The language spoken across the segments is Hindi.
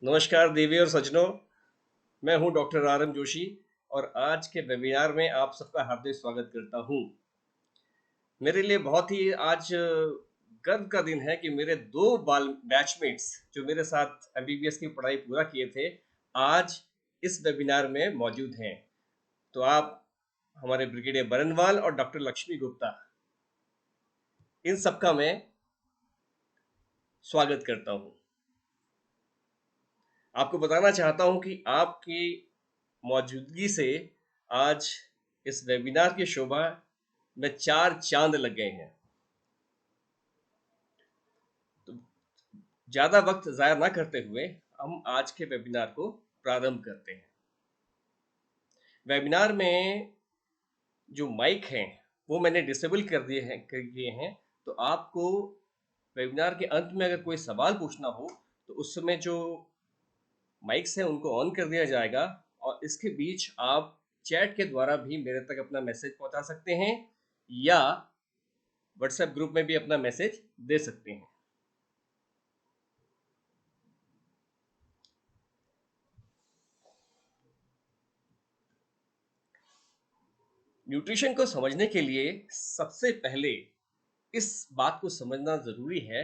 नमस्कार देवी और सज्जनों। मैं हूं डॉक्टर आर एम जोशी और आज के वेबिनार में आप सबका हार्दिक स्वागत करता हूं। मेरे लिए बहुत ही आज गर्व का दिन है कि मेरे दो बाल बैचमेट्स जो मेरे साथ एमबीबीएस की पढ़ाई पूरा किए थे आज इस वेबिनार में मौजूद हैं। तो आप हमारे ब्रिगेडियर बरनवाल और डॉक्टर लक्ष्मी गुप्ता, इन सबका मैं स्वागत करता हूं। आपको बताना चाहता हूं कि आपकी मौजूदगी से आज इस वेबिनार की शोभा में चार चांद लग गए हैं। तो ज्यादा वक्त जाया ना करते हुए हम आज के वेबिनार को प्रारंभ करते हैं। वेबिनार में जो माइक हैं वो मैंने डिसेबल कर दिए हैं। तो आपको वेबिनार के अंत में अगर कोई सवाल पूछना हो तो उस समय जो माइक्स हैं उनको ऑन कर दिया जाएगा और इसके बीच आप चैट के द्वारा भी मेरे तक अपना मैसेज पहुंचा सकते हैं या व्हाट्सएप ग्रुप में भी अपना मैसेज दे सकते हैं। न्यूट्रिशन को समझने के लिए सबसे पहले इस बात को समझना जरूरी है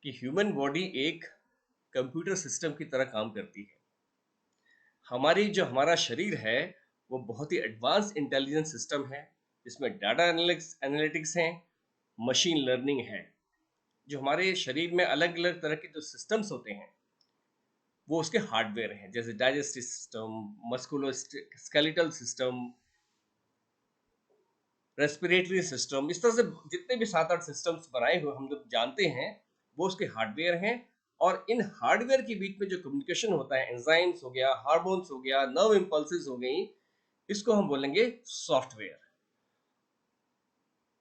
कि ह्यूमन बॉडी एक कंप्यूटर सिस्टम की तरह काम करती है। हमारा शरीर है वो बहुत ही एडवांस इंटेलिजेंस सिस्टम है जिसमें डाटा एनालिटिक्स है, मशीन लर्निंग है। जो हमारे शरीर में अलग अलग तरह के जो सिस्टम्स होते हैं वो उसके हार्डवेयर हैं, जैसे digestive system, musculoskeletal system, respiratory system, इस तरह से जितने भी 7-8 सिस्टम्स बनाए हुए हम लोग जानते हैं वो उसके हार्डवेयर हैं। और इन हार्डवेयर के बीच में जो कम्युनिकेशन होता है, एंजाइम्स हो गया, हार्मोन्स हो गया, नर्व इम्पल्सेस हो गई, इसको हम बोलेंगे सॉफ्टवेयर।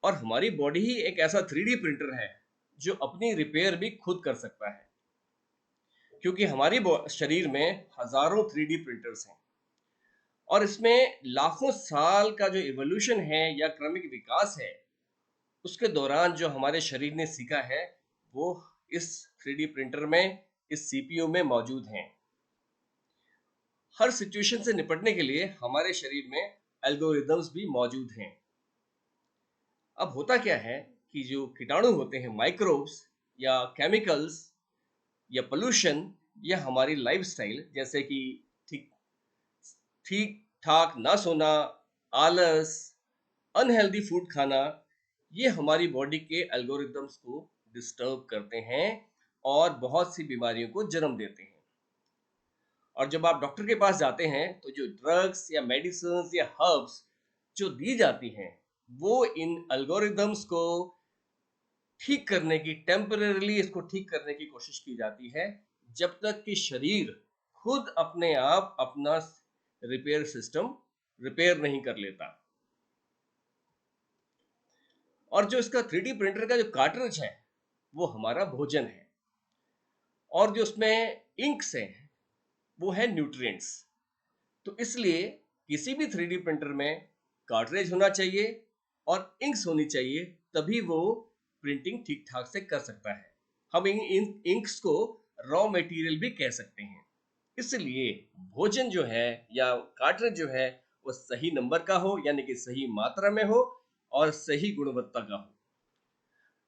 और हमारी बॉडी ही एक ऐसा 3D प्रिंटर है जो अपनी रिपेयर भी खुद कर सकता है, क्योंकि हमारी शरीर में हजारों 3D प्रिंटर्स हैं और इसमें लाखों साल का जो इवोल्यूशन है या क्रमिक विकास है उसके दौरान जो हमारे शरीर ने सीखा है वो इस 3D प्रिंटर में, इस सीपीयू में मौजूद हैं। हर सिचुएशन से निपटने के लिए हमारे शरीर में एल्गोरिदम्स भी मौजूद हैं। अब होता क्या है कि जो कीटाणु होते हैं, माइक्रोब्स या केमिकल्स या पोल्यूशन या हमारी लाइफस्टाइल, जैसे कि ठीक ठीक ठाक ना सोना, आलस, अनहेल्दी फूड खाना, ये हमारी बॉडी के एल्गोरिदम्स को डिस्टर्ब करते हैं और बहुत सी बीमारियों को जन्म देते हैं। और जब आप डॉक्टर के पास जाते हैं तो जो ड्रग्स या मेडिसिन या हर्ब्स जो दी जाती हैं वो इन एल्गोरिदम्स को ठीक करने की, टेम्परेरीली इसको ठीक करने की कोशिश की जाती है, जब तक कि शरीर खुद अपने आप अपना रिपेयर सिस्टम रिपेयर नहीं कर लेता। और जो इसका 3D प्रिंटर का जो कार्ट्रिज है वो हमारा भोजन है और जो उसमें इंक्स हैं वो है न्यूट्रिएंट्स। तो इसलिए किसी भी 3D प्रिंटर में कार्ट्रिज होना चाहिए और इंक्स होनी चाहिए, तभी वो प्रिंटिंग ठीक ठाक से कर सकता है। हम इन इंक्स को रॉ मटेरियल भी कह सकते हैं। इसलिए भोजन जो है या कार्ट्रिज जो है वो सही नंबर का हो, यानी कि सही मात्रा में हो और सही गुणवत्ता का हो।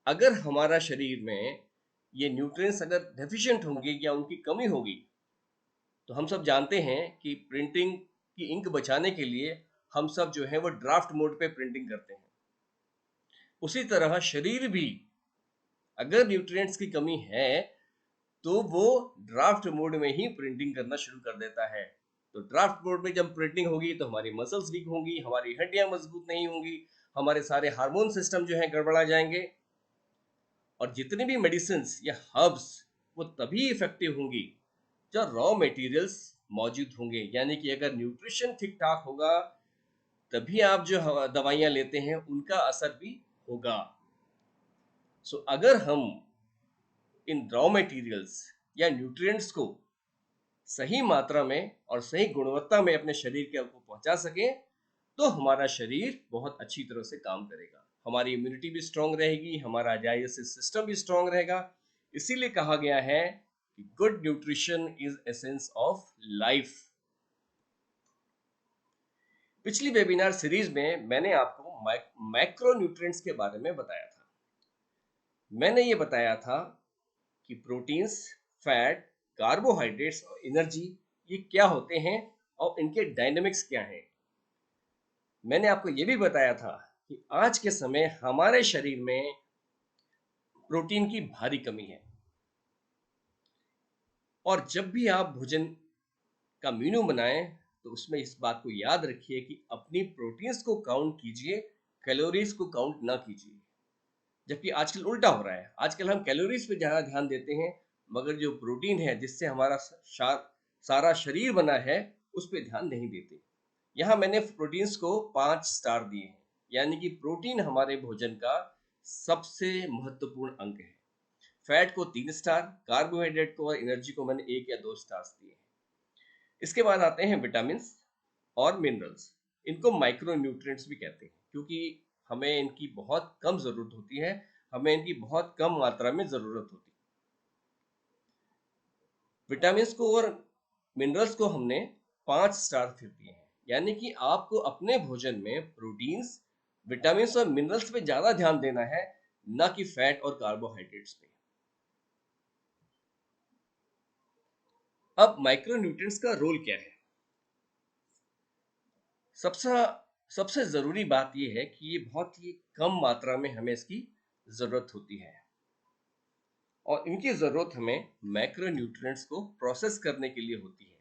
अगर हमारा शरीर में ये न्यूट्रिएंट्स अगर डेफिशिएंट होंगे या उनकी कमी होगी तो हम सब जानते हैं कि प्रिंटिंग की इंक बचाने के लिए हम सब जो है वो ड्राफ्ट मोड पे प्रिंटिंग करते हैं। उसी तरह शरीर भी अगर न्यूट्रिएंट्स की कमी है तो वो ड्राफ्ट मोड में ही प्रिंटिंग करना शुरू कर देता है। तो ड्राफ्ट मोड में जब प्रिंटिंग होगी तो हमारी मसल्स वीक होंगी, हमारी हड्डियां मजबूत नहीं होंगी, हमारे सारे हार्मोन सिस्टम जो है गड़बड़ा जाएंगे और जितनी भी मेडिसिन या हर्ब्स वो तभी इफेक्टिव होंगी जब रॉ मटेरियल्स मौजूद होंगे। यानी कि अगर न्यूट्रिशन ठीक ठाक होगा तभी आप जो दवाइयां लेते हैं उनका असर भी होगा। सो अगर हम इन रॉ मटेरियल्स या न्यूट्रिएंट्स को सही मात्रा में और सही गुणवत्ता में अपने शरीर के को पहुंचा सकें तो हमारा शरीर बहुत अच्छी तरह से काम करेगा, हमारी इम्यूनिटी भी स्ट्रांग रहेगी, हमारा डाइजेस्टिव सिस्टम भी स्ट्रांग रहेगा। इसीलिए कहा गया है कि good nutrition is essence of life. पिछली वेबिनार सीरीज में मैंने आपको मैक्रो न्यूट्रिएंट्स के बारे में बताया था। मैंने ये बताया था कि प्रोटीन्स, फैट, कार्बोहाइड्रेट्स और एनर्जी ये क्या होते हैं और इनके डायनेमिक्स क्या हैं। मैंने आपको ये भी बताया था कि आज के समय हमारे शरीर में प्रोटीन की भारी कमी है, और जब भी आप भोजन का मेनू बनाएं तो उसमें इस बात को याद रखिए कि अपनी प्रोटीन्स को काउंट कीजिए, कैलोरीज को काउंट ना कीजिए। जबकि आजकल उल्टा हो रहा है, आजकल हम कैलोरीज पे ज़्यादा ध्यान देते हैं, मगर जो प्रोटीन है जिससे हमारा सारा शरीर बना है उस पर ध्यान नहीं देते। यहाँ मैंने प्रोटीन्स को 5 स्टार दिए हैं, यानी कि प्रोटीन हमारे भोजन का सबसे महत्वपूर्ण अंग है। फैट को 3 स्टार, कार्बोहाइड्रेट को और एनर्जी को मैंने 1 या 2 स्टार्स दिए हैं। इसके बाद आते हैं विटामिन और मिनरल्स। इनको माइक्रो न्यूट्रिएंट्स भी कहते हैं, क्योंकि हमें इनकी बहुत कम जरूरत होती है, हमें इनकी बहुत कम मात्रा में जरूरत होती है। विटामिन को और मिनरल्स को हमने 5 स्टार फिर दिए हैं, यानी कि आपको अपने भोजन में प्रोटीन्स, विटामिन और मिनरल्स पे ज्यादा ध्यान देना है, ना कि फैट और कार्बोहाइड्रेट्स पे। अब माइक्रो न्यूट्रिएंट्स का रोल क्या है? सबसे सबसे ज़रूरी बात यह है कि ये बहुत ही कम मात्रा में हमें इसकी ज़रूरत होती है, और इनकी ज़रूरत हमें मैक्रो न्यूट्रिएंट्स को प्रोसेस करने के लिए होती है।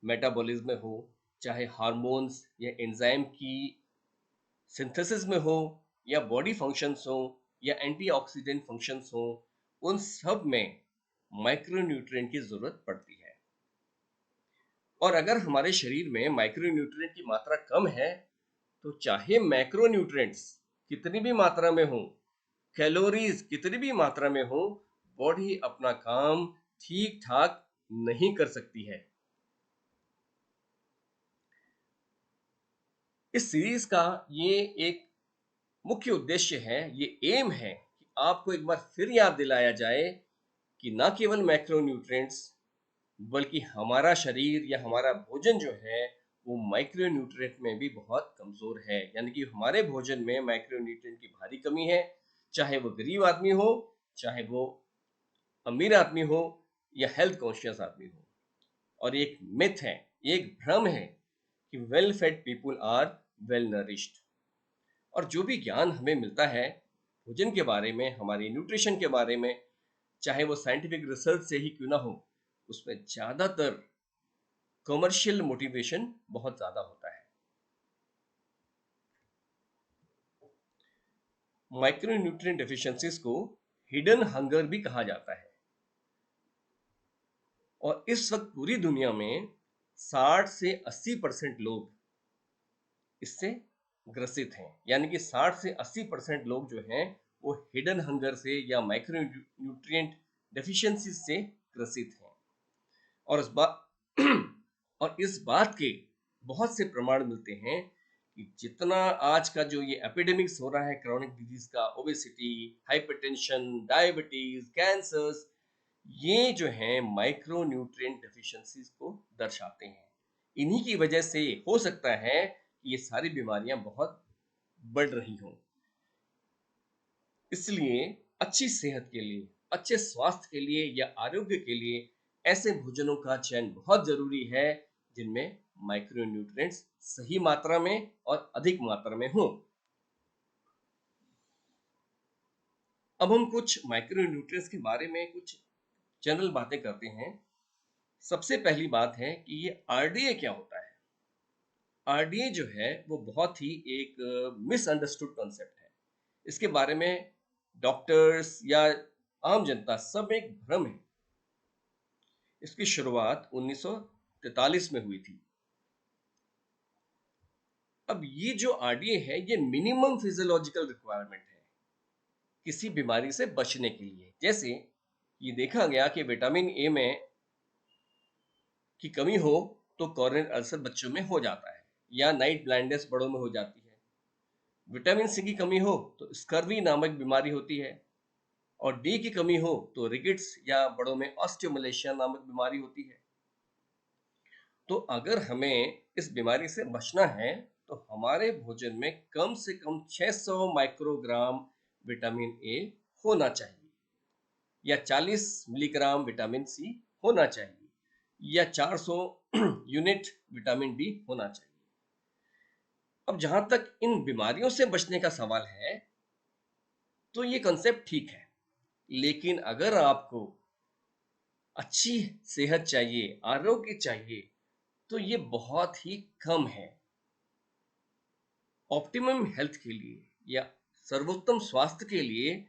मेटाबॉलिज्म में हो, चाहे हार्मोन्स या एंजाइम की सिंथेसिस में हो, या बॉडी फंक्शंस हो, या एंटीऑक्सीडेंट फंक्शंस हो, उन सब में माइक्रो न्यूट्रिएंट की ज़रूरत पड़ती है। और अगर हमारे शरीर में माइक्रो न्यूट्रिएंट की मात्रा कम है, तो चाहे मैक्रो न्यूट्रिएंट्स कितनी भी मात्रा में हो, कैलोरीज कितनी भी मात्रा में हो, बॉडी अपना काम ठीक ठाक नहीं कर सकती है। इस सीरीज का ये एक मुख्य उद्देश्य है, ये एम है कि आपको एक बार फिर याद दिलाया जाए कि ना केवल मैक्रो न्यूट्रिएंट्स, बल्कि हमारा शरीर या हमारा भोजन जो है वो माइक्रो न्यूट्रिएंट में भी बहुत कमजोर है, यानी कि हमारे भोजन में माइक्रो न्यूट्रिएंट की भारी कमी है। चाहे वो गरीब आदमी हो, चाहे वो अमीर आदमी हो, या हेल्थ कॉन्शियस आदमी हो। और एक मिथ है, एक भ्रम है कि well fed people are well nourished. और जो भी ज्ञान हमें मिलता है भोजन के बारे में, हमारी न्यूट्रिशन के बारे में, चाहे वो साइंटिफिक रिसर्च से ही क्यों ना हो, उसमें ज़्यादातर कमर्शियल मोटिवेशन बहुत ज़्यादा होता है। माइक्रोन्यूट्रिएंट डेफिशिएंसीज को हिडन हंगर भी कहा जाता है, और इस वक्त पूरी दुनिया में 60 से 80% लोग इससे ग्रसित हैं, यानी कि 60 से 80% लोग जो हैं वो हिडन हंगर से या माइक्रोन्यूट्रिएंट डेफिशिएंसी से ग्रसित हैं। और इस बात और इस बात के बहुत से प्रमाण मिलते हैं कि जितना आज का जो ये एपिडेमिक्स हो रहा है क्रोनिक डिजीज का, ओबेसिटी, हाइपरटेंशन, डायबिटीज, कैंसर्स, ये जो है माइक्रो न्यूट्रिएंट डेफिशिएंसीज को दर्शाते हैं। इन्हीं की वजह से हो सकता है कि ये सारी बीमारियां बहुत बढ़ रही हों। इसलिए अच्छी सेहत के लिए, अच्छे स्वास्थ्य के लिए या आरोग्य के लिए ऐसे भोजनों का चयन बहुत जरूरी है जिनमें माइक्रो न्यूट्रिएंट्स सही मात्रा में और अधिक मात्रा में हों। अब हम कुछ माइक्रो न्यूट्रिएंट्स के बारे में कुछ जनरल बातें करते हैं। सबसे पहली बात है कि ये आरडीए क्या होता है। आरडीए जो है वो बहुत ही एक मिसअंडरस्टूड कॉन्सेप्ट है। इसके बारे में डॉक्टर्स या आम जनता सब एक भ्रम है। इसकी शुरुआत 1943 में हुई थी। अब ये जो आरडीए है ये मिनिमम फिजियोलॉजिकल रिक्वायरमेंट है किसी बीमारी से बचने के लिए। जैसे ये देखा गया कि विटामिन ए में की कमी हो तो कॉर्नियल अल्सर बच्चों में हो जाता है, या नाइट ब्लाइंडनेस बड़ों में हो जाती है। विटामिन सी की कमी हो तो स्कर्वी नामक बीमारी होती है, और डी की कमी हो तो रिकेट्स या बड़ों में ऑस्टियोमलेशिया नामक बीमारी होती है। तो अगर हमें इस बीमारी से बचना है तो हमारे भोजन में कम से कम 600 माइक्रोग्राम विटामिन ए होना चाहिए, या 40 मिलीग्राम विटामिन सी होना चाहिए, या 400 यूनिट विटामिन डी होना चाहिए। अब जहां तक इन बीमारियों से बचने का सवाल है तो ये कंसेप्ट ठीक है, लेकिन अगर आपको अच्छी सेहत चाहिए, आरोग्य चाहिए, तो ये बहुत ही कम है। ऑप्टिमम हेल्थ के लिए या सर्वोत्तम स्वास्थ्य के लिए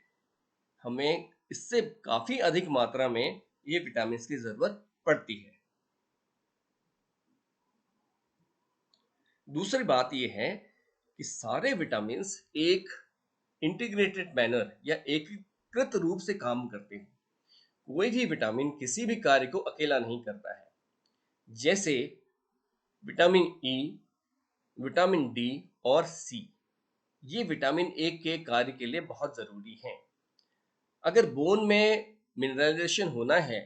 हमें इससे काफी अधिक मात्रा में ये विटामिन की जरूरत पड़ती है। दूसरी बात ये है कि सारे विटामिन एक इंटीग्रेटेड मैनर या एकीकृत रूप से काम करते हैं। कोई भी विटामिन किसी भी कार्य को अकेला नहीं करता है। जैसे विटामिन ई, विटामिन डी और सी, ये विटामिन ए के कार्य के लिए बहुत जरूरी हैं। अगर बोन में मिनरलाइजेशन होना है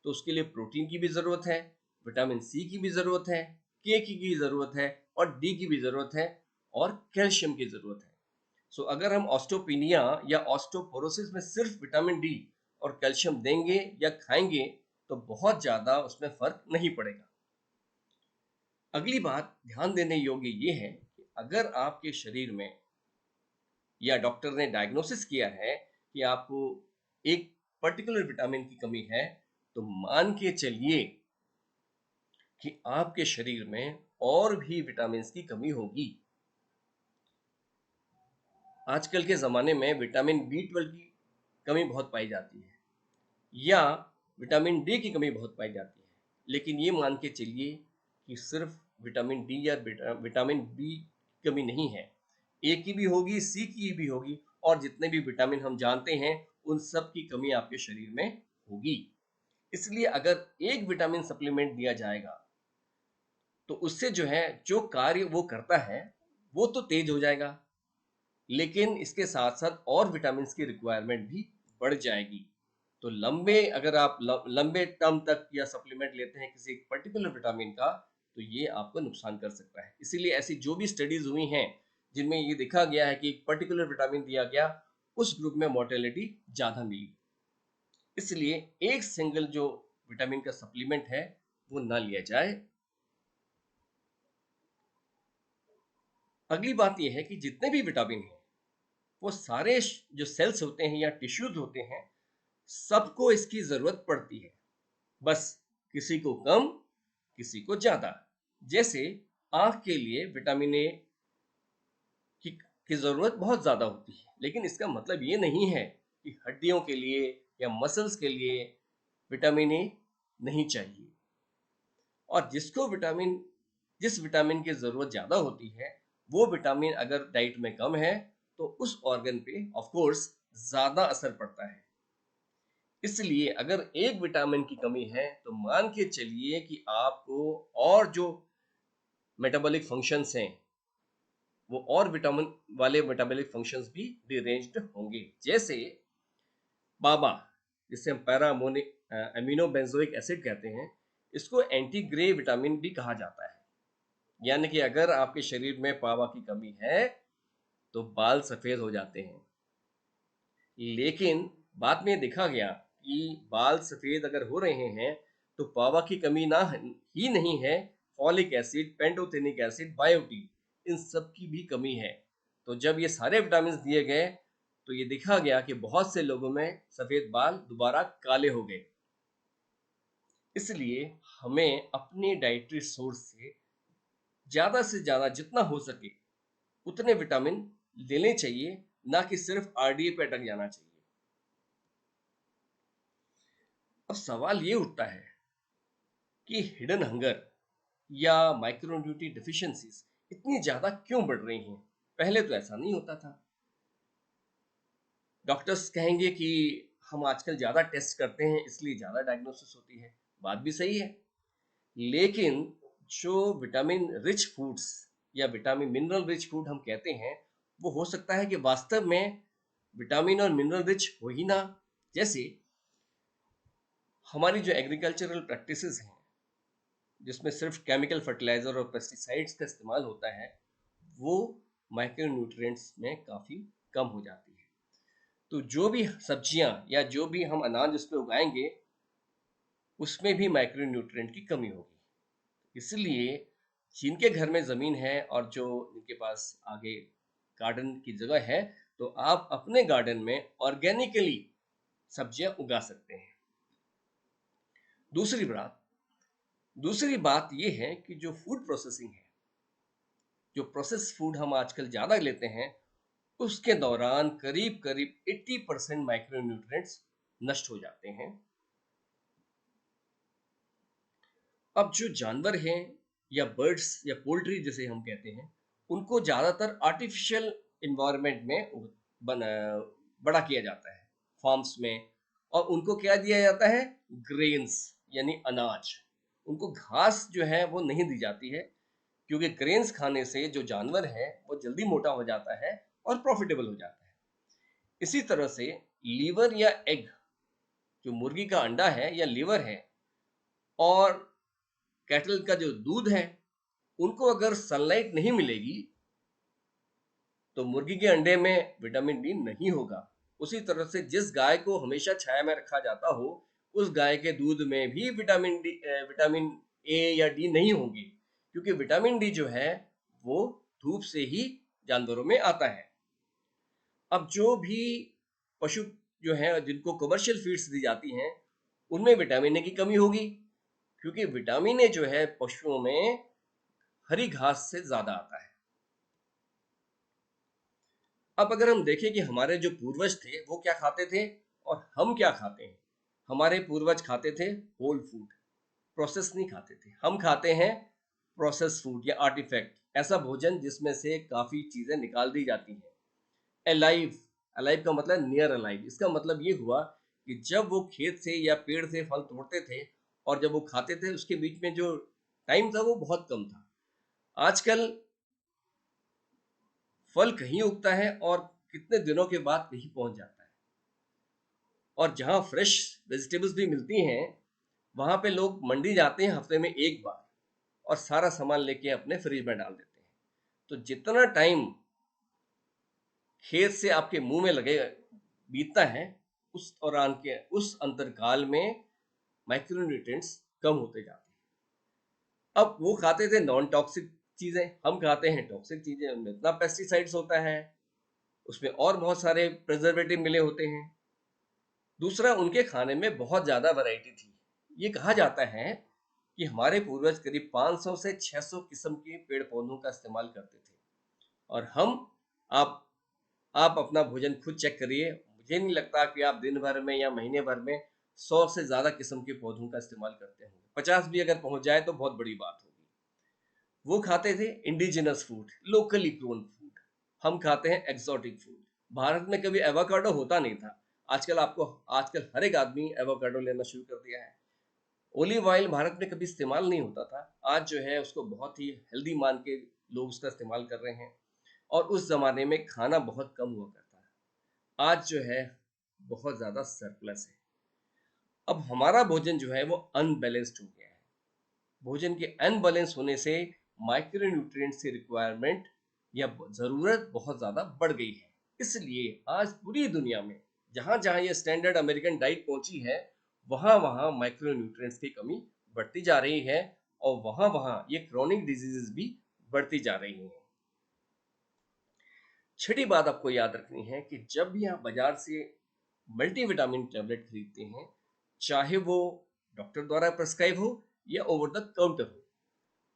तो उसके लिए प्रोटीन की भी जरूरत है, विटामिन सी की भी जरूरत है, के की भी जरूरत है और डी की भी जरूरत है और कैल्शियम की जरूरत है। सो अगर हम ऑस्टियोपेनिया या ऑस्टियोपोरोसिस में सिर्फ विटामिन डी और कैल्शियम देंगे या खाएंगे तो बहुत ज्यादा उसमें फर्क नहीं पड़ेगा। अगली बात ध्यान देने योग्य ये है कि अगर आपके शरीर में या डॉक्टर ने डायग्नोसिस किया है कि आपको एक पर्टिकुलर विटामिन की कमी है, तो मान के चलिए कि आपके शरीर में और भी विटामिन की कमी होगी। आजकल के ज़माने में विटामिन बी 12 की कमी बहुत पाई जाती है या विटामिन डी की कमी बहुत पाई जाती है, लेकिन ये मान के चलिए कि सिर्फ विटामिन डी या विटामिन बी की कमी नहीं है, ए की भी होगी, सी की भी होगी और जितने भी विटामिन हम जानते हैं उन सब की कमी आपके शरीर में होगी। इसलिए अगर एक विटामिन सप्लीमेंट दिया जाएगा तो उससे जो है जो कार्य वो करता है वो तो तेज हो जाएगा, लेकिन इसके साथ साथ और विटामिन की रिक्वायरमेंट भी बढ़ जाएगी। तो लंबे अगर आप लंबे टर्म तक या सप्लीमेंट लेते हैं किसी पर्टिकुलर विटामिन का तो ये आपको नुकसान कर सकता है। इसीलिए ऐसी जो भी स्टडीज हुई हैं जिनमें ये देखा गया है कि एक पर्टिकुलर विटामिन दिया गया, उस ग्रुप में मोर्टेलिटी ज़्यादा मिली। इसलिए एक सिंगल जो विटामिन का सप्लीमेंट है वो ना लिया जाए। अगली बात यह है कि जितने भी विटामिन हैं वो सारे जो सेल्स होते हैं या टिश्यूज होते हैं सबको इसकी जरूरत पड़ती है, बस किसी को कम किसी को ज्यादा। जैसे आंख के लिए विटामिन ए की जरूरत बहुत ज्यादा होती है, लेकिन इसका मतलब ये नहीं है कि हड्डियों के लिए या मसल्स के लिए विटामिन ए नहीं चाहिए। और जिस विटामिन की जरूरत ज्यादा होती है वो विटामिन अगर डाइट में कम है तो उस ऑर्गन पे ऑफ कोर्स ज्यादा असर पड़ता है। इसलिए अगर एक विटामिन की कमी है तो मान के चलिए कि आपको और जो मेटाबॉलिक फंक्शंस हैं वो और विटामिन वाले मेटाबॉलिक फंक्शंस भी डिरेंज्ड होंगे। जैसे पाबा, जिसे हम पैरामोनिक अमीनो बेंजोइक एसिड कहते हैं, इसको एंटी ग्रे विटामिन डी कहा जाता है। यानी कि अगर आपके शरीर में पावा की कमी है तो बाल सफेद हो जाते हैं, लेकिन बाद में देखा गया कि बाल सफेद अगर हो रहे हैं तो पावा की कमी ना ही नहीं है, folic acid, pantothenic acid, biotin, इन सब की भी कमी है। तो जब ये सारे विटामिन दिए गए तो ये देखा गया कि बहुत से लोगों में सफेद बाल दोबारा काले हो गए। इसलिए हमें अपने डाइटरी सोर्स से ज्यादा जितना हो सके उतने विटामिन लेने चाहिए, ना कि सिर्फ आरडीए पे अटक जाना चाहिए। अब सवाल ये उठता है कि हिडन हंगर या माइक्रोन्यूट्रिएंट डिफिशियंसीज इतनी ज्यादा क्यों बढ़ रही हैं? पहले तो ऐसा नहीं होता था। डॉक्टर्स कहेंगे कि हम आजकल ज्यादा टेस्ट करते हैं इसलिए ज्यादा डायग्नोसिस होती है। बात भी सही है, लेकिन जो विटामिन रिच फूड्स या विटामिन मिनरल रिच फूड हम कहते हैं वो हो सकता है कि वास्तव में विटामिन और मिनरल रिच हो ही ना, जैसे हमारी जो एग्रीकल्चरल प्रैक्टिसेस हैं, जिसमें सिर्फ केमिकल फर्टिलाइजर और पेस्टिसाइड्स का इस्तेमाल होता है, वो माइक्रोन्यूट्रिएंट्स में काफ़ी कम हो जाती है। तो जो भी सब्जियां या जो भी हम अनाज उसमें उगाएंगे, उसमें भी माइक्रोन्यूट्रिएंट की कमी होगी। इसलिए जिनके घर में ज़मीन है और जो जिनके पास आगे गार्डन की जगह है, तो आप अपने गार्डन में ऑर्गेनिकली सब्जियां उगा सकते हैं। दूसरी बात दूसरी बात ये है कि जो फूड प्रोसेसिंग है, जो प्रोसेस फूड हम आजकल ज़्यादा लेते हैं, उसके दौरान करीब करीब 80% माइक्रोन्यूट्रिएंट्स नष्ट हो जाते हैं। अब जो जानवर हैं या बर्ड्स या पोल्ट्री जिसे हम कहते हैं, उनको ज़्यादातर आर्टिफिशियल इन्वायरमेंट में बड़ा किया जाता है, फार्म्स में। और उनको क्या दिया जाता है? ग्रेन्स, यानी अनाज। उनको घास जो है वो नहीं दी जाती है, क्योंकि ग्रेन्स खाने से जो जानवर है वो जल्दी मोटा हो जाता है और प्रॉफिटेबल हो जाता है। इसी तरह से लीवर या एग, जो मुर्गी का अंडा है या लीवर है, और कैटल का जो दूध है, उनको अगर सनलाइट नहीं मिलेगी तो मुर्गी के अंडे में विटामिन डी नहीं होगा। उसी तरह से जिस गाय को हमेशा छाया में रखा जाता हो, उस गाय के दूध में भी विटामिन ए या डी नहीं होंगे, क्योंकि विटामिन डी जो है वो धूप से ही जानवरों में आता है। अब जो भी पशु जो है जिनको कमर्शियल फीड्स दी जाती हैं, उनमें विटामिन ए की कमी होगी, क्योंकि विटामिन ए जो है पशुओं में हरी घास से ज्यादा आता है। अब अगर हम देखें कि हमारे जो पूर्वज थे वो क्या खाते थे और हम क्या खाते हैं। हमारे पूर्वज खाते थे होल फूड, प्रोसेस नहीं खाते थे। हम खाते हैं प्रोसेस फूड या आर्टिफैक्ट, ऐसा भोजन जिसमें से काफ़ी चीज़ें निकाल दी जाती हैं। अलाइव, अलाइव का मतलब नियर अलाइव। इसका मतलब ये हुआ कि जब वो खेत से या पेड़ से फल तोड़ते थे और जब वो खाते थे, उसके बीच में जो टाइम था वो बहुत कम था। आजकल फल कहीं उगता है और कितने दिनों के बाद कहीं पहुंच जाता है। और जहाँ फ्रेश वेजिटेबल्स भी मिलती हैं, वहाँ पे लोग मंडी जाते हैं हफ्ते में एक बार और सारा सामान लेके अपने फ्रिज में डाल देते हैं। तो जितना टाइम खेत से आपके मुंह में लगे बीतता है, उस दौरान के उस अंतरकाल में माइक्रोन्यूट्रिएंट्स कम होते जाते हैं। अब वो खाते थे नॉन टॉक्सिक चीजें, हम खाते हैं टॉक्सिक चीजें। उनमें इतना पेस्टिसाइड्स होता है, उसमें और बहुत सारे प्रिजर्वेटिव मिले होते हैं। दूसरा, उनके खाने में बहुत ज़्यादा वैरायटी थी। ये कहा जाता है कि हमारे पूर्वज करीब 500 से 600 किस्म के पेड़ पौधों का इस्तेमाल करते थे। और हम आप आप अपना भोजन खुद चेक करिए। मुझे नहीं लगता कि आप दिन भर में या महीने भर में 100 से ज़्यादा किस्म के पौधों का इस्तेमाल करते होंगे। 50 भी अगर पहुंच जाए तो बहुत बड़ी बात होगी। वो खाते थे indigenous food, locally grown food. हम खाते हैं एक्सोटिक फूड। भारत में कभी एवोकाडो होता नहीं था। आजकल हर एक आदमी एवोकाडो लेना शुरू कर दिया है। ओलिव ऑयल भारत में कभी इस्तेमाल नहीं होता था, आज जो है उसको बहुत ही हेल्दी मान के लोग उसका इस्तेमाल कर रहे हैं। और उस जमाने में खाना बहुत कम हुआ करता है, आज जो है बहुत ज़्यादा सरप्लस है। अब हमारा भोजन जो है वो अनबैलेंस्ड हो गया है। भोजन के अनबैलेंस होने से माइक्रोन्यूट्रिएंट्स की रिक्वायरमेंट या ज़रूरत बहुत ज़्यादा बढ़ गई है। इसलिए आज पूरी दुनिया में जहाँ जहाँ ये स्टैंडर्ड अमेरिकन डाइट पहुंची है, वहाँ वहाँ माइक्रोन्यूट्रिएंट्स की कमी बढ़ती जा रही है, और वहाँ वहाँ ये क्रोनिक डिजीजेस भी बढ़ती जा रही हैं। छठी बात आपको याद रखनी है कि जब भी आप बाजार से मल्टीविटामिन टैबलेट खरीदते हैं, चाहे वो डॉक्टर द्वारा प्रेस्क्राइब हो या ओवर द काउंटर हो,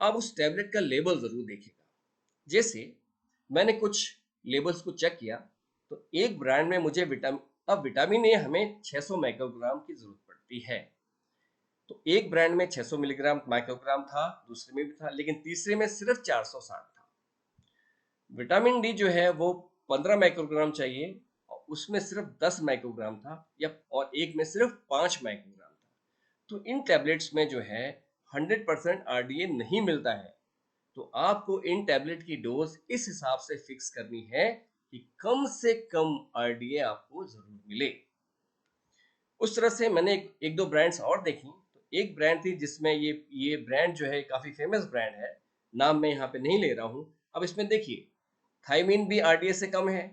आप उस टैबलेट का लेबल ज़रूर देखिएगा। जैसे मैंने कुछ लेबल्स को चेक किया, तो एक ब्रांड में मुझे विटामिन ए हमें 600 माइक्रोग्राम की ज़रूरत पड़ती है। तो एक ब्रांड में 600 मिलीग्राम माइक्रोग्राम था, दूसरे में भी था, लेकिन तीसरे में सिर्फ 460 था। विटामिन डी जो है वो 15 माइक्रोग्राम चाहिए, और उसमें सिर्फ 10 माइक्रोग्राम था, या और एक में सिर्फ 5 माइक्रोग्राम था। तो इन टैबलेट्स में जो है 100% आरडीए नहीं मिलता है। तो आपको इन टैबलेट की डोज इस हिसाब से फिक्स करनी है कि कम से कम आरडीए आपको जरूर मिले। उस तरह से मैंने एक दो ब्रांड्स और देखी। तो एक ब्रांड थी जिसमें ये ब्रांड जो है काफ़ी फेमस ब्रांड है, नाम मैं यहाँ पे नहीं ले रहा हूँ। अब इसमें देखिए, थाइमीन भी आरडीएस से कम है,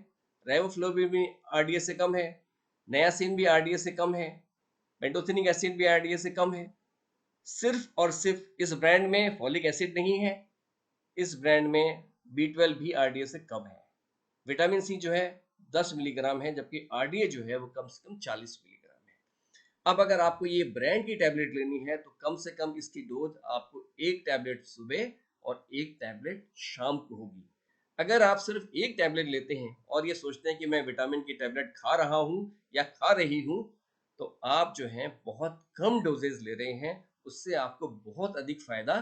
रेवोफ्लोविन भी आरडीएस से कम है, नियासिन भी आरडीएस से कम है, पेंटोथेनिक एसिड भी आरडीएस से कम है। सिर्फ और सिर्फ इस ब्रांड में फॉलिक एसिड नहीं है, इस ब्रांड में B12 भी आरडीएस से कम है। विटामिन सी जो है 10 मिलीग्राम है, जबकि आरडीए जो है वो कम से कम 40 मिलीग्राम है। अब अगर आपको ये ब्रांड की टैबलेट लेनी है तो कम से कम इसकी डोज आपको एक टैबलेट सुबह और एक टैबलेट शाम को होगी। अगर आप सिर्फ एक टैबलेट लेते हैं और ये सोचते हैं कि मैं विटामिन की टैबलेट खा रहा हूँ या खा रही हूँ, तो आप जो है बहुत कम डोजेज ले रहे हैं, उससे आपको बहुत अधिक फायदा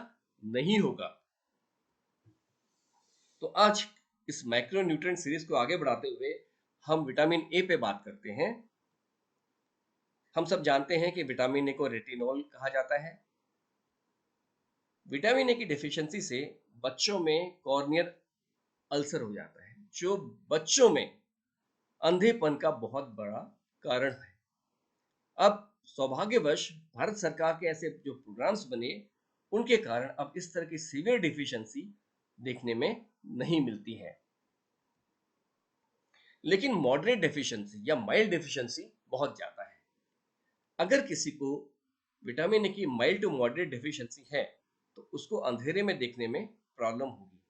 नहीं होगा। तो आज इस माइक्रोन्यूट्रिएंट सीरीज को आगे बढ़ाते हुए हम विटामिन ए पे बात करते हैं। हम सब जानते हैं कि विटामिन ए को रेटिनॉल कहा जाता है। विटामिन ए की डेफिशिएंसी से बच्चों में कॉर्नियल अल्सर हो जाता है, जो बच्चों में अंधेपन का बहुत बड़ा कारण है। अब सौभाग्यवश भारत सरकार के ऐसे जो प्रोग्राम्स बने, उनके कारण अब इस तरह की सीवियर डिफिशियंसी देखने में नहीं मिलती है। लेकिन मॉडरेट डेफिशिएंसी या माइल्ड डेफिशिएंसी बहुत ज्यादा है। अगर किसी को विटामिन ए की माइल्ड टू मॉडरेट डेफिशिएंसी है तो उसको अंधेरे में देखने में प्रॉब्लम होगी।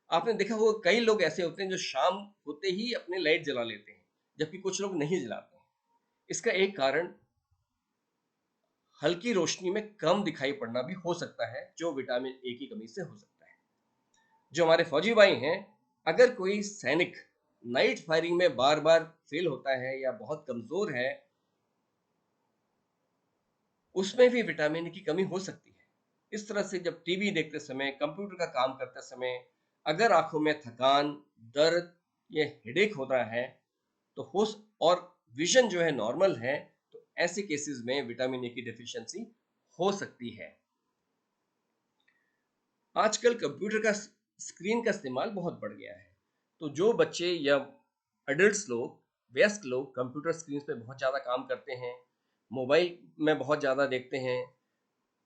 आपने देखा होगा कई लोग ऐसे होते हैं जो शाम होते ही अपने लाइट जला लेते हैं, जबकि कुछ लोग नहीं जलाते हैं। इसका एक कारण हल्की रोशनी में कम दिखाई पड़ना भी हो सकता है, जो विटामिन ए की कमी से हो सकता है। जो हमारे फौजी भाई हैं, अगर कोई सैनिक नाइट फायरिंग में बार बार फेल होता है या बहुत कमजोर है, उसमें भी विटामिन की कमी हो सकती है। इस तरह से जब टीवी देखते समय, कंप्यूटर का काम करते समय अगर आंखों में थकान, दर्द या हेडेक होता है तो हो और विजन जो है नॉर्मल है, तो ऐसे केसेस में विटामिन ए की डेफिशिएंसी हो सकती है। आजकल कंप्यूटर का स्क्रीन का इस्तेमाल बहुत बढ़ गया है, तो जो बच्चे या अडल्ट लोग, वयस्क लोग कंप्यूटर स्क्रीन पे बहुत ज़्यादा काम करते हैं, मोबाइल में बहुत ज़्यादा देखते हैं,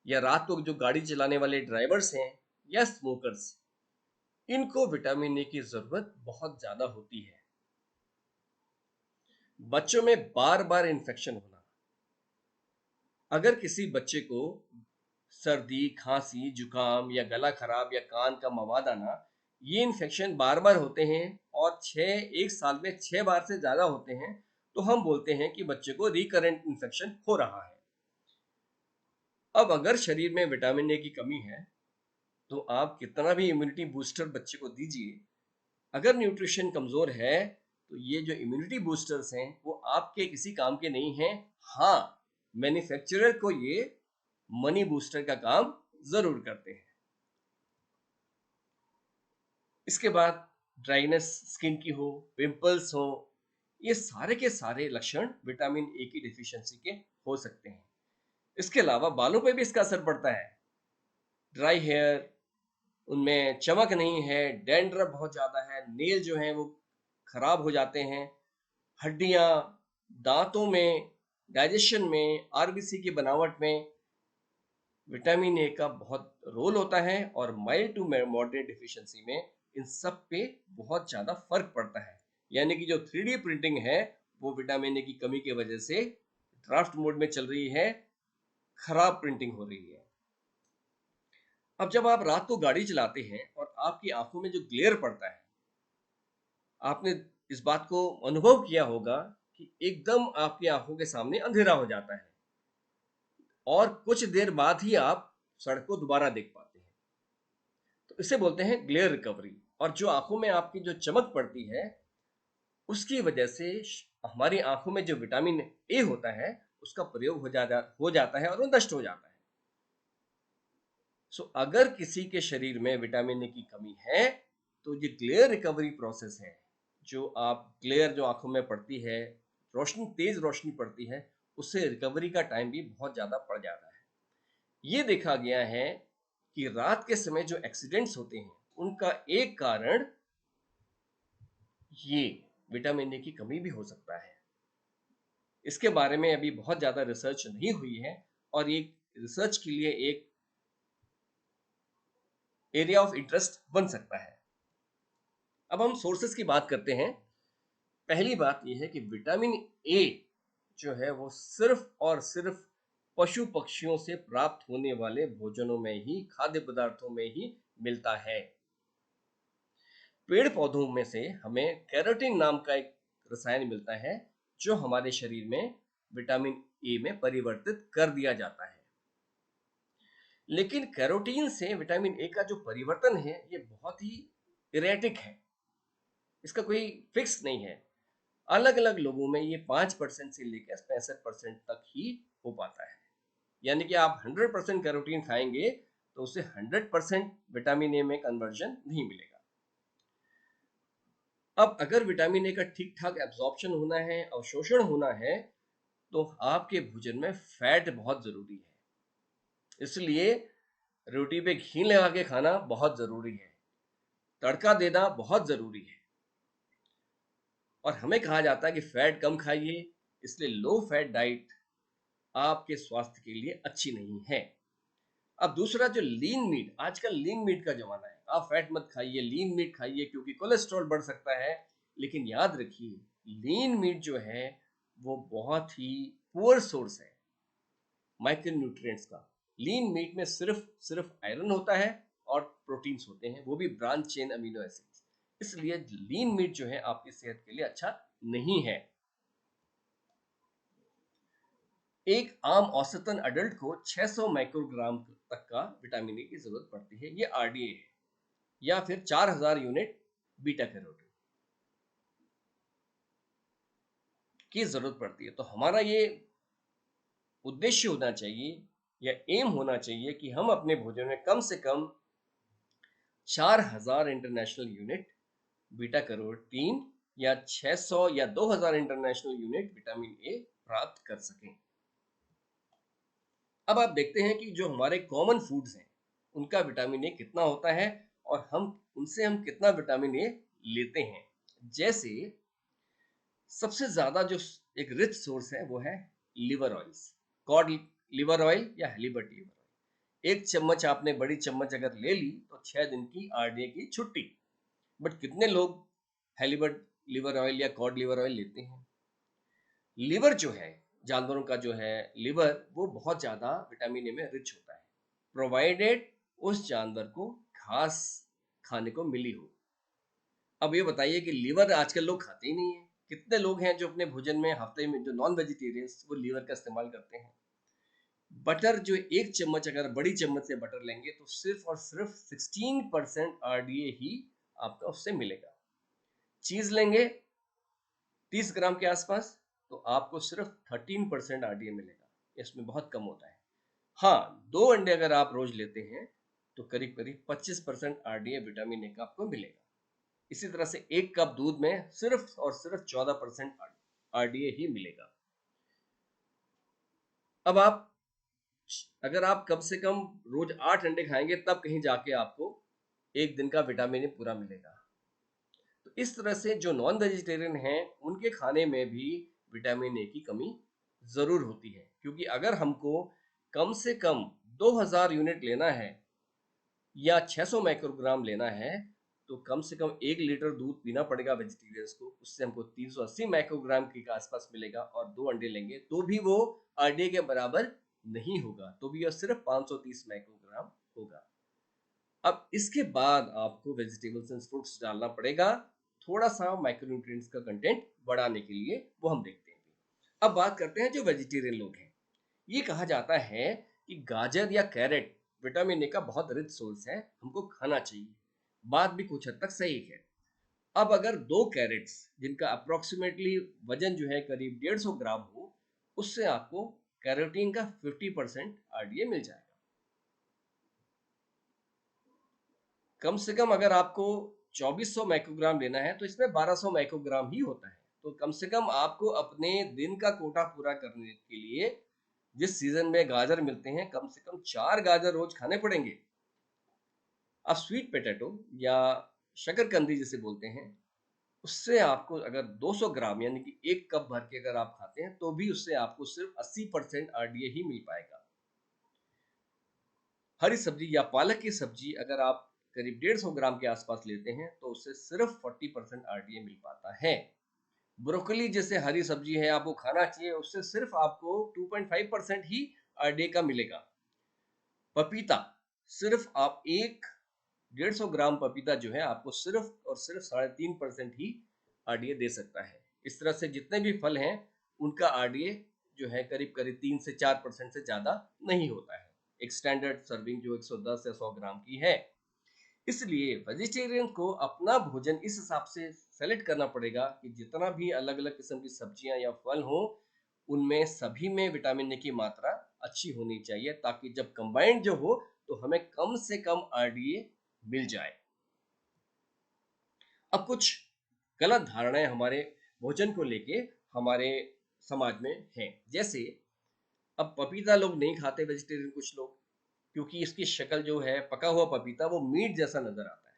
या रात को जो गाड़ी चलाने वाले ड्राइवर्स हैं या स्मोकर्स, इनको विटामिन ए की ज़रूरत बहुत ज़्यादा होती है। बच्चों में बार बार इन्फेक्शन होना, अगर किसी बच्चे को सर्दी, खांसी, जुकाम या गला खराब या कान का मवाद आना, ये इन्फेक्शन बार बार होते हैं और एक साल में 6 बार से ज़्यादा होते हैं, तो हम बोलते हैं कि बच्चे को रिकरेंट इन्फेक्शन हो रहा है। अब अगर शरीर में विटामिन ए की कमी है तो आप कितना भी इम्यूनिटी बूस्टर बच्चे को दीजिए, अगर न्यूट्रिशन कमजोर है तो ये जो इम्यूनिटी बूस्टर्स हैं वो आपके किसी काम के नहीं हैं। हाँ, मैन्युफैक्चरर को ये मनी बूस्टर का काम जरूर करते हैं। इसके बाद ड्राइनेस स्किन की हो, पिंपल्स हो, ये सारे के सारे लक्षण विटामिन ए की डिफिशियंसी के हो सकते हैं। इसके अलावा बालों पे भी इसका असर पड़ता है। ड्राई हेयर, उनमें चमक नहीं है, डैंड्रफ बहुत ज़्यादा है, नेल जो हैं वो खराब हो जाते हैं, हड्डियाँ, दांतों में, डाइजेशन में, आरबीसी की बनावट में विटामिन ए का बहुत रोल होता है, और माइल्ड टू मॉडरेट डिफिशियंसी में इन सब पे बहुत ज़्यादा फर्क पड़ता है। यानी कि जो 3D प्रिंटिंग है वो विटामिन ए की कमी की वजह से ड्राफ्ट मोड में चल रही है, खराब प्रिंटिंग हो रही है। अब जब आप रात को गाड़ी चलाते हैं और आपकी आंखों में जो ग्लेयर पड़ता है, आपने इस बात को अनुभव किया होगा कि एकदम आपकी आंखों के सामने अंधेरा हो जाता है और कुछ देर बाद ही आप सड़क को दोबारा देख पाते हैं। तो इसे बोलते हैं ग्लेयर रिकवरी। और जो आंखों में आपकी जो चमक पड़ती है, उसकी वजह से हमारी आंखों में जो विटामिन ए होता है उसका प्रयोग हो जाता है और वो नष्ट हो जाता है। सो अगर किसी के शरीर में विटामिन ए की कमी है तो ये ग्लेयर रिकवरी प्रोसेस है, जो आप ग्लेयर जो आंखों में पड़ती है, रोशनी, तेज रोशनी पड़ती है, उससे रिकवरी का टाइम भी बहुत ज़्यादा पड़ जाता है। ये देखा गया है कि रात के समय जो एक्सीडेंट्स होते हैं उनका एक कारण ये विटामिन ए की कमी भी हो सकता है। इसके बारे में अभी बहुत ज़्यादा रिसर्च नहीं हुई है और ये रिसर्च के लिए एक एरिया ऑफ इंटरेस्ट बन सकता है। अब हम सोर्सेस की बात करते हैं। पहली बात यह है कि विटामिन ए जो है वो सिर्फ और सिर्फ पशु पक्षियों से प्राप्त होने वाले भोजनों में ही, खाद्य पदार्थों में ही मिलता है। पेड़ पौधों में से हमें कैरोटीन नाम का एक रसायन मिलता है जो हमारे शरीर में विटामिन ए में परिवर्तित कर दिया जाता है। लेकिन कैरोटीन से विटामिन ए का जो परिवर्तन है ये बहुत ही इरेटिक है, इसका कोई फिक्स नहीं है। अलग अलग लोगों में ये 5% से लेकर 65% तक ही हो पाता है। यानी कि आप 100% कैरोटीन खाएंगे तो उसे 100% विटामिन ए में कन्वर्जन नहीं मिलेगा। अब अगर विटामिन ए का ठीक ठाक एब्जॉर्प्शन होना है, अवशोषण होना है, तो आपके भोजन में फैट बहुत जरूरी है। इसलिए रोटी पे घी लगा के खाना बहुत जरूरी है, तड़का देना बहुत जरूरी है। और हमें कहा जाता है कि फैट कम खाइए, इसलिए लो फैट डाइट आपके स्वास्थ्य के लिए अच्छी नहीं है। अब दूसरा जो लीन मीट, आजकल लीन मीट का जमाना है, आप फैट मत खाइए, लीन मीट खाइए क्योंकि कोलेस्ट्रॉल बढ़ सकता है। लेकिन याद रखिए लीन मीट जो है वो बहुत ही पुअर सोर्स है माइक्रोन्यूट्रिएंट्स का। लीन मीट में सिर्फ सिर्फ आयरन होता है और प्रोटीन्स होते हैं, वो भी ब्रांच चेन अमीनो एसिड्स। इसलिए लीन मीट जो है आपकी सेहत के लिए अच्छा नहीं है। एक आम औसतन अडल्ट को 600 माइक्रोग्राम तक का विटामिन ए की जरूरत पड़ती है, ये आरडीए है, या फिर 4000 यूनिट बीटा कैरोटीन की जरूरत पड़ती है। तो हमारा ये उद्देश्य होना चाहिए या एम होना चाहिए कि हम अपने भोजन में कम से कम 4000 इंटरनेशनल यूनिट बीटा कैरोटीन या 600 या 2000 इंटरनेशनल यूनिट विटामिन ए प्राप्त कर सकें। अब आप देखते हैं कि जो हमारे कॉमन फूड्स हैं उनका विटामिन ए कितना होता है और हम कितना विटामिन ए लेते हैं। जैसे सबसे ज्यादा जो एक रिच सोर्स है वो है liver oils, cod liver oil या हेलीबर्ट लिवर ऑयल। एक चम्मच आपने बड़ी चम्मच अगर ले ली तो 6 दिन की आरडीए की छुट्टी। बट कितने लोग हेलीबर्ट लिवर ऑयल या कॉड लिवर ऑयल लेते हैं? लिवर जो है, जानवरों का जो है लिवर, वो बहुत ज्यादा विटामिन ए में रिच होता है, प्रोवाइडेड उस जानवर को घास खाने को मिली हो। अब ये बताइए कि लिवर आजकल लोग खाते ही नहीं है। कितने लोग हैं जो अपने भोजन में हफ्ते में, जो नॉन वेजिटेरियंस, वो लिवर का इस्तेमाल करते हैं। बटर जो एक चम्मच, अगर बड़ी चम्मच से बटर लेंगे तो सिर्फ और सिर्फ 16% आरडीए ही आपका उससे मिलेगा। चीज लेंगे 30 ग्राम के आसपास तो आपको सिर्फ 13% आरडीए मिलेगा, इसमें बहुत कम होता है। हाँ, 2 अंडे अगर आप रोज लेते हैं तो करीब करीब 25% आरडीए विटामिन ए का आपको मिलेगा। इसी तरह से 1 कप दूध में सिर्फ और सिर्फ 14% आरडीए ही मिलेगा। अब आप, अगर आप कम से कम रोज 8 अंडे खाएंगे तब कहीं जाके आपको एक दिन का विटामिन ए पूरा मिलेगा। तो इस तरह से जो नॉन वेजिटेरियन हैं उनके खाने में भी विटामिन ए की कमी जरूर होती है, क्योंकि अगर हमको कम से कम 2000 यूनिट लेना है या 600 माइक्रोग्राम लेना है तो कम से कम 1 लीटर दूध पीना पड़ेगा वेजिटेरियंस को। उससे हमको 380 माइक्रोग्राम के आसपास मिलेगा, और 2 अंडे लेंगे तो भी वो आरडीए के बराबर नहीं होगा, तो भी यह सिर्फ 530 माइक्रोग्राम होगा। अब इसके बाद आपको वेजिटेबल्स एंड फ्रूट्स डालना पड़ेगा थोड़ा सा माइक्रोन्यूट्रिएंट्स का कंटेंट बढ़ाने के लिए, वो हम देखते हैं। अब बात करते हैं जो वेजिटेरियन लोग हैं। ये कहा जाता है कि गाजर या कैरेट विटामिन ए का बहुत रिच सोर्स है, हमको खाना चाहिए। बात भी कुछ हद तक सही है। अब अगर 2 कैरेट्स जिनका अप्रोक्सीमेटली वजन जो है करीब 150 ग्राम हो, उससे आपको कैरोटीन का 50% आरडीए मिल जाएगा। कम से कम अगर आपको 2400 माइक्रोग्राम लेना है तो इसमें 1200 माइक्रोग्राम ही होता है। तो कम से कम आपको अपने दिन का कोटा पूरा करने के लिए, जिस सीजन में गाजर मिलते हैं, कम से कम 4 गाजर रोज खाने पड़ेंगे। अब स्वीट पोटैटो या शकरकंदी जिसे बोलते हैं, उससे आपको अगर 200 ग्राम यानी कि 1 कप भर के अगर आप खाते हैं तो भी उससे आपको सिर्फ 80% आरडीए ही मिल पाएगा। हरी सब्जी या पालक की सब्जी अगर आप करीब 150 ग्राम के आसपास लेते हैं तो उससे सिर्फ 40% आरडीए मिल पाता है। ब्रोकली जैसे हरी सब्जी है आपको खाना चाहिए, उससे सिर्फ आपको 2.5% ही आरडीए का मिलेगा। पपीता सिर्फ आप एक 150 ग्राम पपीता जो है आपको सिर्फ और सिर्फ 3.5% ही आरडीए दे सकता है। इस तरह से जितने भी फल हैं उनका आरडीए जो है करीब करीब 3 से 4% से ज्यादा नहीं होता है। एक स्टैंडर्ड सर्विंग जो 110 या 100 ग्राम की है। इसलिए वेजिटेरियन को अपना भोजन इस हिसाब से सेलेक्ट करना पड़ेगा कि जितना भी अलग अलग किस्म की सब्जियां या फल हो उनमें सभी में विटामिन ए की मात्रा अच्छी होनी चाहिए, ताकि जब कंबाइंड जो हो तो हमें कम से कम आरडीए मिल जाए। अब कुछ गलत धारणाएं हमारे भोजन को लेके हमारे समाज में हैं। जैसे अब पपीता लोग नहीं खाते वेजिटेरियन कुछ लोग, क्योंकि इसकी शक्ल जो है पका हुआ पपीता वो मीट जैसा नजर आता है।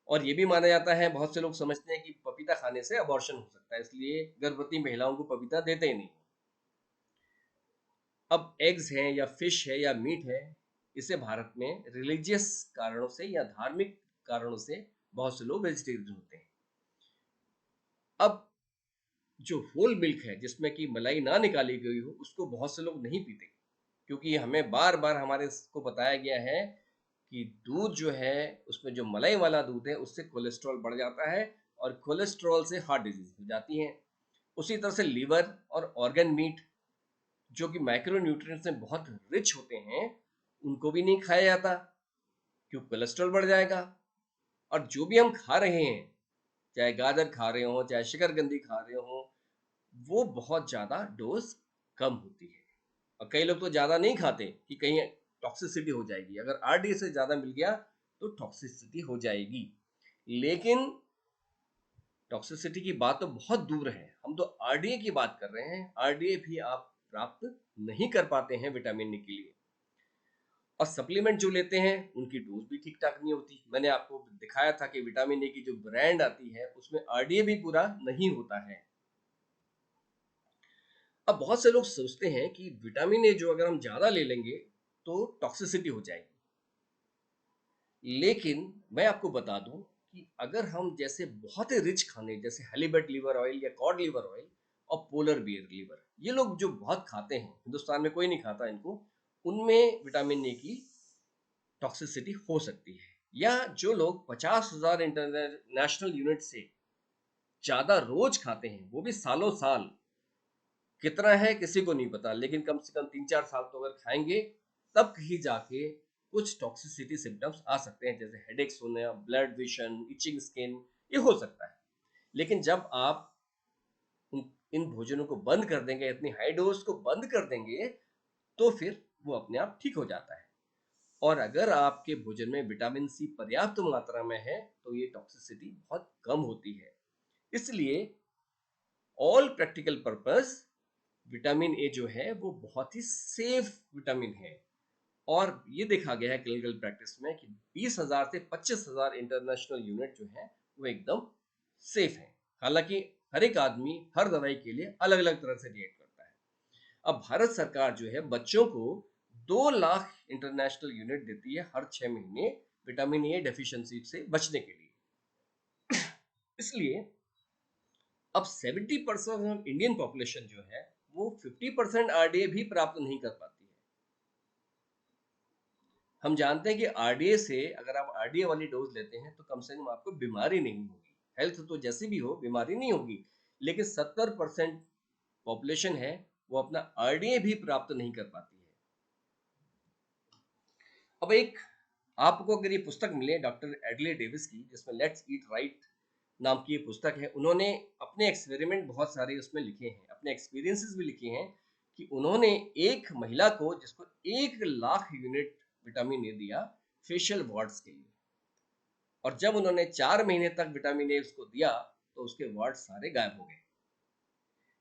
और ये भी माना जाता है, बहुत से लोग समझते हैं कि पपीता खाने से अबॉर्शन हो सकता है, इसलिए गर्भवती महिलाओं को पपीता देते ही नहीं। अब एग्स हैं या फिश है या मीट है, इसे भारत में रिलीजियस कारणों से या धार्मिक कारणों से बहुत से लोग वेजिटेरियन होते हैं। अब जो होल मिल्क है जिसमें कि मलाई ना निकाली गई हो उसको बहुत से लोग नहीं पीते, क्योंकि हमें बार बार हमारे को बताया गया है कि दूध जो है उसमें जो मलाई वाला दूध है उससे कोलेस्ट्रॉल बढ़ जाता है और कोलेस्ट्रॉल से हार्ट डिजीज हो जाती है। उसी तरह से लीवर और ऑर्गन मीट जो कि माइक्रो न्यूट्रिएंट्स में बहुत रिच होते हैं उनको भी नहीं खाया जाता, क्यों कोलेस्ट्रॉल बढ़ जाएगा। और जो भी हम खा रहे हैं, चाहे गाजर खा रहे हो चाहे शकरकंदी खा रहे हो, वो बहुत ज़्यादा डोज कम होती है। और कई लोग तो ज़्यादा नहीं खाते कि कहीं टॉक्सिसिटी हो जाएगी, अगर आरडीए से ज़्यादा मिल गया तो टॉक्सिसिटी हो जाएगी। लेकिन टॉक्सिसिटी की बात तो बहुत दूर है, हम तो आरडीए की बात कर रहे हैं। आरडीए भी आप प्राप्त नहीं कर पाते हैं विटामिन ए के लिए। और सप्लीमेंट जो लेते हैं उनकी डोज भी ठीक ठाक नहीं होती। मैंने आपको दिखाया था कि विटामिन ए की जो ब्रांड आती है उसमें आरडीए भी पूरा नहीं होता है। अब बहुत से लोग सोचते हैं कि विटामिन ए जो अगर हम ज़्यादा ले लेंगे तो टॉक्सिसिटी हो जाएगी। लेकिन मैं आपको बता दूं कि अगर हम जैसे बहुत ही रिच खाने जैसे हेलीबट लिवर ऑयल या कॉड लिवर ऑयल और पोलर बियर लिवर, ये लोग जो बहुत खाते हैं, हिंदुस्तान में कोई नहीं खाता इनको, उनमें विटामिन ए की टॉक्सिसिटी हो सकती है। या जो लोग 50,000 इंटरनेशनल यूनिट से ज़्यादा रोज खाते हैं, वो भी सालों साल, कितना है किसी को नहीं पता, लेकिन कम से कम 3-4 साल तो अगर खाएंगे तब कहीं जाके कुछ टॉक्सिसिटी सिम्टम्स आ सकते हैं, जैसे हेडेक्स होना, ब्लड विजन, इचिंग स्किन, ये हो सकता है। लेकिन जब आप इन भोजनों को बंद कर देंगे, इतनी हाई डोज को बंद कर देंगे, तो फिर वो अपने आप ठीक हो जाता है। और अगर आपके भोजन में विटामिन सी पर्याप्त मात्रा में है तो ये टॉक्सिसिटी बहुत कम होती है। इसलिए all practical purpose vitamin A जो है वो बहुत ही सेफ विटामिन है। और ये देखा गया है क्लिनिकल प्रैक्टिस में कि 20,000 से 25,000 इंटरनेशनल यूनिट जो है वो एकदम सेफ है। हालांकि हर एक आदमी हर दवाई के लिए अलग अलग तरह से रिएक्ट करता है। अब भारत सरकार जो है बच्चों को 2 लाख इंटरनेशनल यूनिट देती है हर 6 महीने विटामिन ए डेफिशिएंसी से बचने के लिए। इसलिए अब 70% इंडियन पॉपुलेशन जो है वो 50% आरडीए भी प्राप्त नहीं कर पाती है। हम जानते हैं कि आरडीए से अगर आप आरडीए वाली डोज लेते हैं तो कम से कम आपको बीमारी नहीं होगी, हेल्थ तो जैसी भी हो बीमारी नहीं होगी। लेकिन 70% पॉपुलेशन है वो अपना आरडीए भी प्राप्त नहीं कर पाती है। अब एक आपको अगर ये पुस्तक मिले डॉक्टर एडले डेविस की, जिसमें लेट्स ईट राइट नाम की ये पुस्तक है, उन्होंने अपने एक्सपेरिमेंट बहुत सारे उसमें लिखे हैं, अपने एक्सपीरियंसेस भी लिखे हैं कि उन्होंने एक महिला को जिसको 1 लाख यूनिट विटामिन ए दिया फेशियल वार्ड्स के लिए, और जब उन्होंने 4 महीने तक विटामिन ए उसको दिया तो उसके वार्ड सारे गायब हो गए।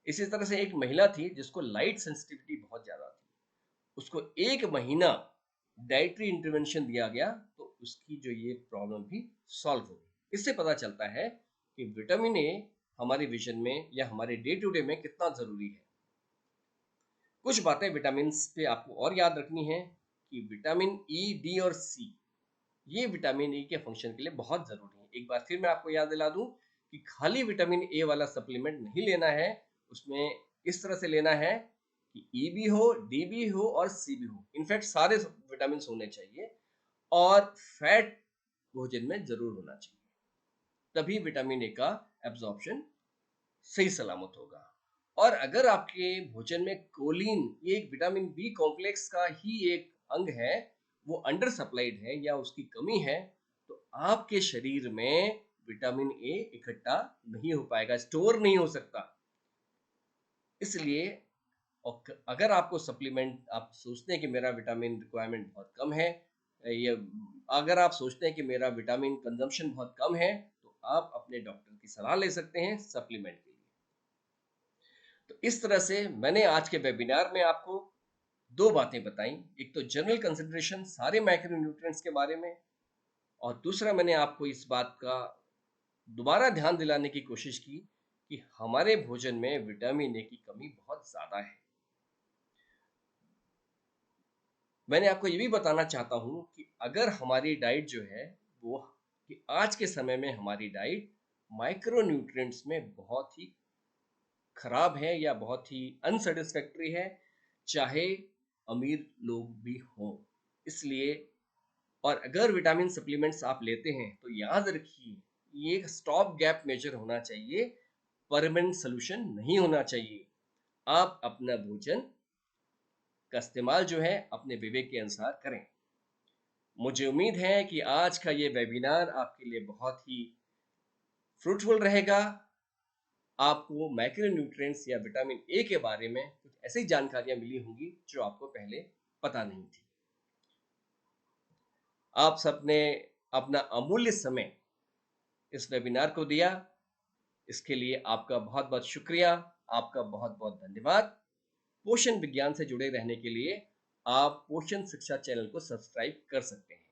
इसी तरह से एक महिला थी जिसको लाइट सेंसिटिविटी बहुत ज्यादा थी, उसको 1 महीना डाइटरी इंटरवेंशन दिया गया तो उसकी जो ये प्रॉब्लम भी सॉल्व हो गई। इससे पता चलता है कि विटामिन ए हमारे विजन में या हमारे डे टू डे में कितना ज़रूरी है। कुछ बातें विटामिन पे आपको और याद रखनी है कि विटामिन ई, डी और सी ये विटामिन ई के फंक्शन के लिए बहुत ज़रूरी है। एक बार फिर मैं आपको याद दिला दूं कि खाली विटामिन ए वाला सप्लीमेंट नहीं लेना है, उसमें इस तरह से लेना है कि ई भी हो, डी भी हो और सी भी हो। इनफैक्ट सारे विटामिन होने चाहिए और फैट भोजन में ज़रूर होना चाहिए, तभी विटामिन ए का एब्जॉर्प्शन सही सलामत होगा। और अगर आपके भोजन में कोलिन, ये एक विटामिन बी कॉम्प्लेक्स का ही एक अंग है, वो अंडर सप्लाइड है या उसकी कमी है, तो आपके शरीर में विटामिन ए इकट्ठा नहीं हो पाएगा, स्टोर नहीं हो सकता। इसलिए अगर आपको सप्लीमेंट, आप सोचते हैं कि मेरा विटामिन रिक्वायरमेंट बहुत कम है, ये अगर आप सोचते हैं कि मेरा विटामिन कंजम्पशन बहुत कम है, तो आप अपने डॉक्टर की सलाह ले सकते हैं सप्लीमेंट के लिए। तो इस तरह से मैंने आज के वेबिनार में आपको दो बातें बताई। एक तो जनरल कंसिडरेशन सारे माइक्रोन्यूट्रिएंट्स के बारे में, और दूसरा मैंने आपको इस बात का दोबारा ध्यान दिलाने की कोशिश की कि हमारे भोजन में विटामिन ए की कमी बहुत ज़्यादा है। मैंने आपको ये भी बताना चाहता हूँ कि अगर हमारी डाइट जो है वो, कि आज के समय में हमारी डाइट माइक्रोन्यूट्रिएंट्स में बहुत ही खराब है या बहुत ही अनसेटिस्फैक्ट्री है, चाहे अमीर लोग भी हों। इसलिए, और अगर विटामिन सप्लीमेंट्स आप लेते हैं तो याद रखिए ये एक स्टॉप गैप मेजर होना चाहिए, परमानेंट सोल्यूशन नहीं होना चाहिए। आप अपना भोजन का इस्तेमाल जो है अपने विवेक के अनुसार करें। मुझे उम्मीद है कि आज का ये वेबिनार आपके लिए बहुत ही फ्रूटफुल रहेगा। आपको माइक्रोन्यूट्रिएंट्स या विटामिन ए के बारे में कुछ ऐसी जानकारियां मिली होंगी जो आपको पहले पता नहीं थी। आप सबने अपना अमूल्य समय इस वेबिनार को दिया, इसके लिए आपका बहुत बहुत शुक्रिया, आपका बहुत बहुत धन्यवाद। पोषण विज्ञान से जुड़े रहने के लिए आप पोषण शिक्षा चैनल को सब्सक्राइब कर सकते हैं।